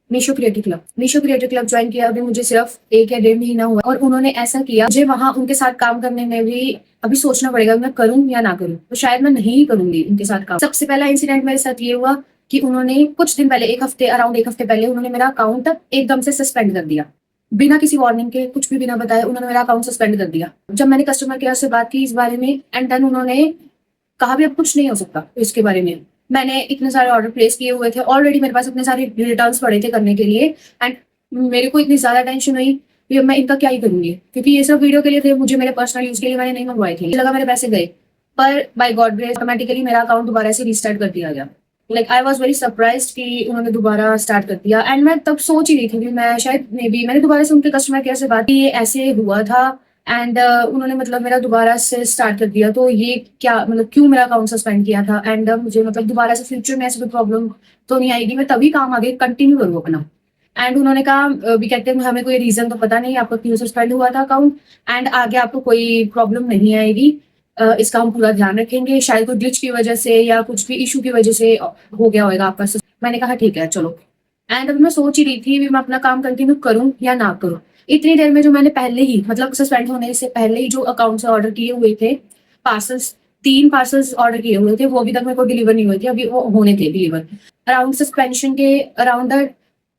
Meesho creative club join किया अभी मुझे सिर्फ 1 या 1.5 महीना हुआ और उन्होंने ऐसा किया मुझे वहां उनके साथ काम करने में भी अभी सोचना पड़ेगा मैं करूं या ना करूं, तो शायद मैं नहीं करूंगी उनके साथ काम। सबसे पहला इंसिडेंट मेरे साथ ये हुआ कि उन्होंने कुछ दिन पहले अराउंड 1 हफ्ते पहले उन्होंने मेरा अकाउंट एकदम से सस्पेंड कर दिया, बिना किसी वार्निंग के, कुछ भी बिना बताए उन्होंने मेरा अकाउंट सस्पेंड कर दिया। जब मैंने कस्टमर केयर से बात की इस बारे में एंड देन उन्होंने कहा भी अब कुछ नहीं हो सकता इसके बारे में। मैंने इतने सारे ऑर्डर प्लेस किए हुए थे ऑलरेडी, मेरे पास इतने सारे रिटर्न्स पड़े थे करने के लिए एंड मेरे को इतनी ज्यादा टेंशन हुई कि मैं इनका क्या ही करूंगी, क्योंकि ये सब वीडियो के लिए थे, मुझे मेरे पर्सनल यूज के लिए मैंने नहीं मंगवाए थे। लगा मेरे पैसे गए, पर बाय गॉड ग्रेस ऑटोमेटिकली मेरा अकाउंट दोबारा से रिस्टार्ट कर दिया गया। Like I was very surprised कि उन्होंने दोबारा स्टार्ट कर दिया एंड मैं तब सोच ही रही थी कि मैं शायद मे बी मैंने दोबारा से उनके कस्टमर केयर से बात की, ये ऐसे हुआ था एंड उन्होंने मतलब मेरा दोबारा से स्टार्ट कर दिया, तो ये क्या मतलब क्यों मेरा अकाउंट सस्पेंड किया था एंड मुझे मतलब दोबारा से फ्यूचर में ऐसी कोई प्रॉब्लम तो नहीं आएगी, मैं तभी काम आगे कंटिन्यू करूँ अपना। एंड उन्होंने कहा भी कहते हैं हमें कोई रीजन तो पता नहीं आपका क्यों सस्पेंड हुआ था अकाउंट एंड आगे आपको कोई प्रॉब्लम नहीं आएगी, इसका हम पूरा ध्यान रखेंगे, शायद कोई ग्लिच की वजह से या कुछ भी इशू की वजह से हो गया होगा आपका। मैंने कहा ठीक है चलो। एंड अभी मैं सोच ही रही थी भी मैं अपना काम कंटिन्यू करूं या ना करूं। इतनी देर में जो मैंने पहले ही मतलब सस्पेंड होने से पहले ही जो अकाउंट से ऑर्डर किए हुए थे पार्सल्स, 3 पार्सल्स ऑर्डर किए हुए थे, वो अभी तक मेरे को डिलीवर नहीं हुए थे, अभी वो होने थे डिलीवर अराउंड सस्पेंशन के अराउंड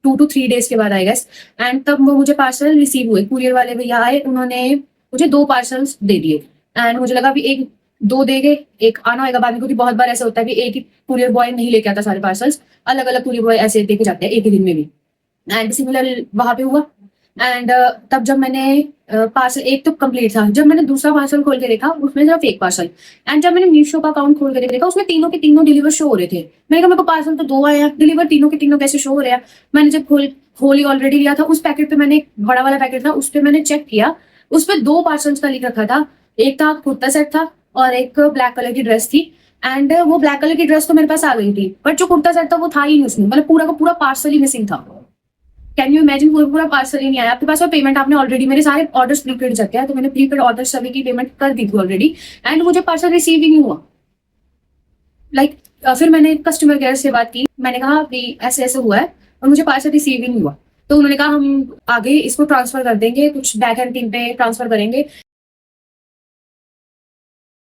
2 to 3 डेज के बाद आई गेस। एंड तब वो मुझे पार्सल रिसीव हुए, कुरियर वाले भैया आए, उन्होंने मुझे 2 पार्सल्स दे दिए एंड मुझे लगा भी 1-2 देंगे, एक आना होगा बाद में, क्योंकि बहुत बार ऐसा होता है कि एक ही कुरियर बॉय नहीं लेके आता सारे पार्सल्स, अलग अलग कुरियर बॉय ऐसे देके जाते हैं एक ही दिन में भी। एंड सिमिलर वहां पे हुआ एंड तब जब मैंने पार्सल एक तो कंप्लीट था, जब मैंने दूसरा पार्सल खोल के देखा उसमें सिर्फ एक पार्सल एंड जब मैंने मीशो का अकाउंट खोल के देखा उसमें तीनों के तीनों डिलीवर शो हो रहे थे। मैंने कहा मेरे को पार्सल तो 2 आए हैं, डिलीवर तीनों के तीनों कैसे शो हो रहे हैं। मैंने जब खोल ही ऑलरेडी लिया था, उस पैकेट पे मैंने एक बड़ा वाला पैकेट था उस पर मैंने चेक किया, उस पर 2 पार्सल्स का लिख रखा था, एक था कुर्ता सेट था और एक ब्लैक कलर की ड्रेस थी एंड वो ब्लैक कलर की ड्रेस तो मेरे पास आ गई थी, बट जो कुर्ता सेट था वो था ही नहीं उसमें, मतलब पूरा का पूरा पार्सल ही मिसिंग था। कैन यू इमेजिन, पूरा पार्सल ही नहीं आया आपके पास और पेमेंट आपने ऑलरेडी, मेरे सारे ऑर्डर्स प्रीपेड जाते हैं तो मैंने प्रीपेड ऑर्डर सभी की पेमेंट कर दी थी ऑलरेडी एंड मुझे पार्सल रिसीव ही नहीं हुआ। लाइक फिर मैंने कस्टमर केयर से बात की, मैंने कहा कि ऐसे ऐसे हुआ है और मुझे पार्सल रिसीव ही नहीं हुआ, तो उन्होंने कहा हम आगे इसको ट्रांसफर कर देंगे, कुछ बैक एंड टीम पे ट्रांसफर करेंगे